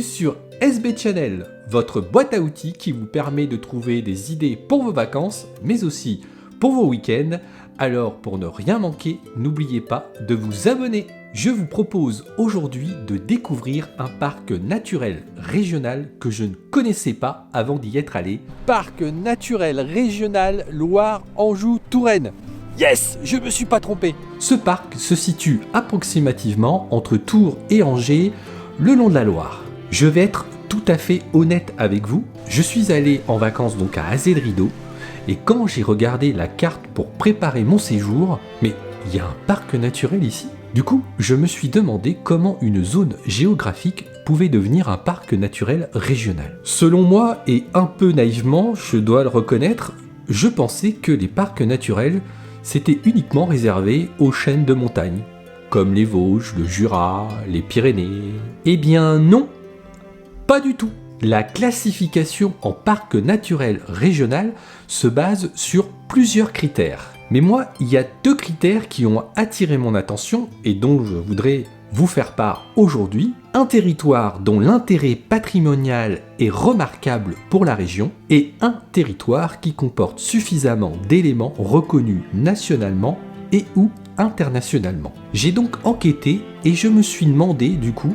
sur SB Channel, votre boîte à outils qui vous permet de trouver des idées pour vos vacances, mais aussi pour vos week-ends. Alors pour ne rien manquer, n'oubliez pas de vous abonner. Je vous propose aujourd'hui de découvrir un parc naturel régional que je ne connaissais pas avant d'y être allé. Parc naturel régional Loire-Anjou-Touraine. Yes, je me suis pas trompé. Ce parc se situe approximativement entre Tours et Angers, le long de la Loire. Je vais être tout à fait honnête avec vous. Je suis allé en vacances donc à Azay-de-Rideau et quand j'ai regardé la carte pour préparer mon séjour, mais il y a un parc naturel ici. Du coup, je me suis demandé comment une zone géographique pouvait devenir un parc naturel régional. Selon moi, et un peu naïvement, je dois le reconnaître, je pensais que les parcs naturels c'était uniquement réservé aux chaînes de montagnes, comme les Vosges, le Jura, les Pyrénées. Eh bien non, pas du tout. La classification en parc naturel régional se base sur plusieurs critères. Mais moi, il y a deux critères qui ont attiré mon attention et dont je voudrais vous faire part aujourd'hui. Un territoire dont l'intérêt patrimonial est remarquable pour la région et un territoire qui comporte suffisamment d'éléments reconnus nationalement et ou internationalement. J'ai donc enquêté et je me suis demandé du coup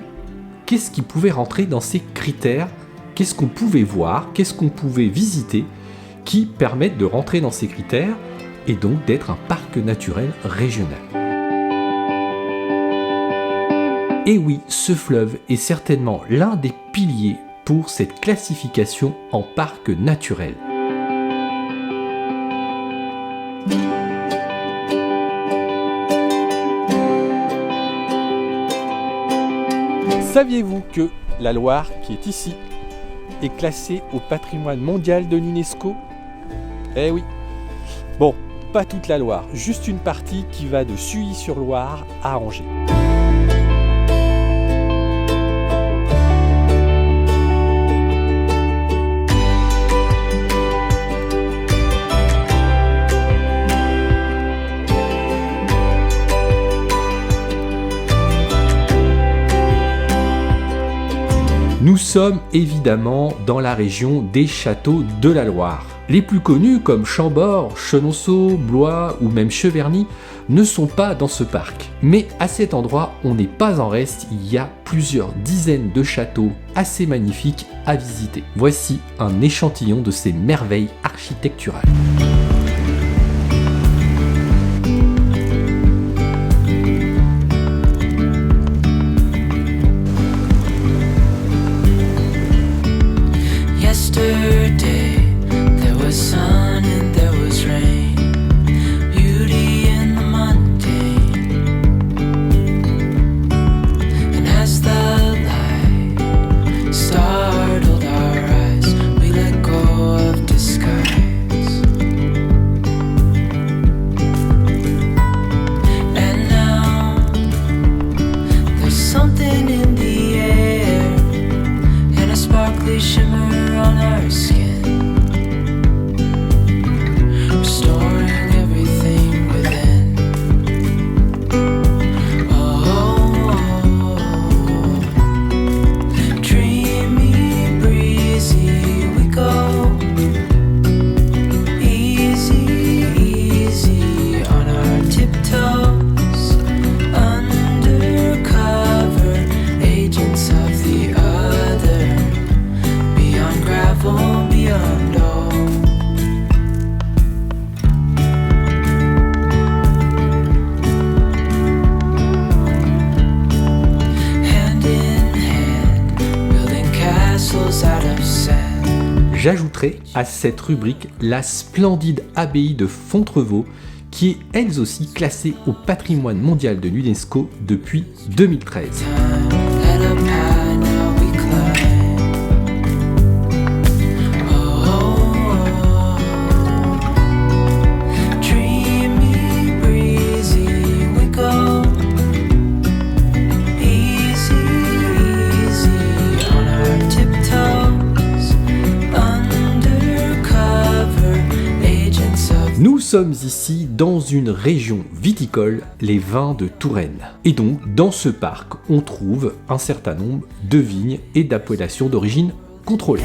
qu'est-ce qui pouvait rentrer dans ces critères, qu'est-ce qu'on pouvait voir, qu'est-ce qu'on pouvait visiter qui permettent de rentrer dans ces critères et donc d'être un parc naturel régional. Et oui, ce fleuve est certainement l'un des piliers pour cette classification en parc naturel. Saviez-vous que la Loire, qui est ici, est classée au patrimoine mondial de l'UNESCO ? Eh oui. Bon, pas toute la Loire, juste une partie qui va de Suilly-sur-Loire à Angers. Nous sommes évidemment dans la région des châteaux de la Loire. Les plus connus comme Chambord, Chenonceau, Blois ou même Cheverny ne sont pas dans ce parc. Mais à cet endroit, on n'est pas en reste, il y a plusieurs dizaines de châteaux assez magnifiques à visiter. Voici un échantillon de ces merveilles architecturales. J'ajouterai à cette rubrique la splendide abbaye de Fontevraud qui est elle aussi classée au patrimoine mondial de l'UNESCO depuis 2013. sommes ici dans une région viticole, les vins de Touraine. Et donc, dans ce parc, on trouve un certain nombre de vignes et d'appellations d'origine contrôlée.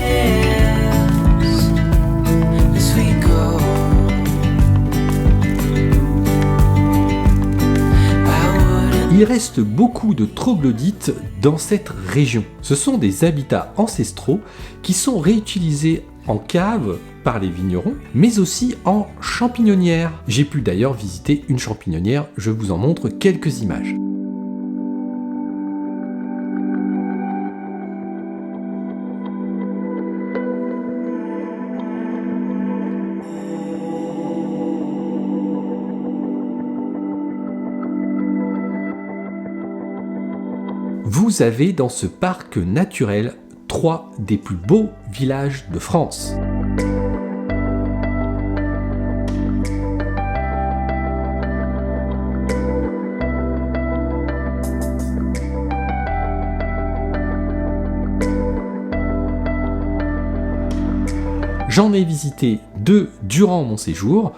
Il reste beaucoup de troglodytes dans cette région. Ce sont des habitats ancestraux qui sont réutilisés en cave par les vignerons, mais aussi en champignonnière. J'ai pu d'ailleurs visiter une champignonnière, je vous en montre quelques images. Vous avez dans ce parc naturel 3 des plus beaux villages de France. J'en ai visité 2 durant mon séjour.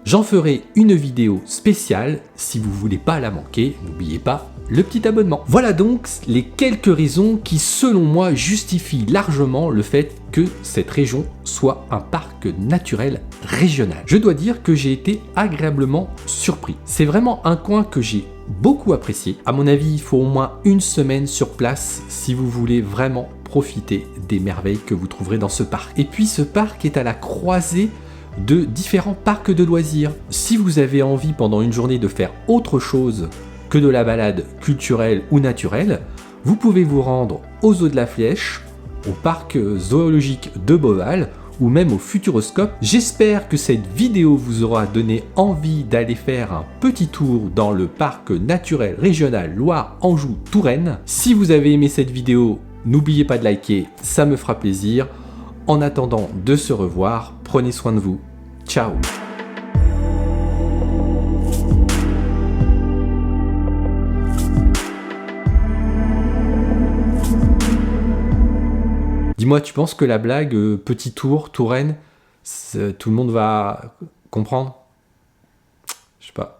J'en ferai une vidéo spéciale. Si vous ne voulez pas la manquer, n'oubliez pas le petit abonnement. Voilà donc les quelques raisons qui, selon moi, justifient largement le fait que cette région soit un parc naturel régional. Je dois dire que j'ai été agréablement surpris. C'est vraiment un coin que j'ai beaucoup apprécié. À mon avis, il faut au moins une semaine sur place si vous voulez vraiment profiter des merveilles que vous trouverez dans ce parc. Et puis ce parc est à la croisée de différents parcs de loisirs. Si vous avez envie pendant une journée de faire autre chose que de la balade culturelle ou naturelle, vous pouvez vous rendre aux Eaux de la Flèche, au parc zoologique de Beauval ou même au Futuroscope. J'espère que cette vidéo vous aura donné envie d'aller faire un petit tour dans le parc naturel régional Loire-Anjou-Touraine. Si vous avez aimé cette vidéo, n'oubliez pas de liker, ça me fera plaisir. En attendant de se revoir, prenez soin de vous. Ciao! Dis-moi, tu penses que la blague Petit Tour, Touraine, tout le monde va comprendre? Je sais pas.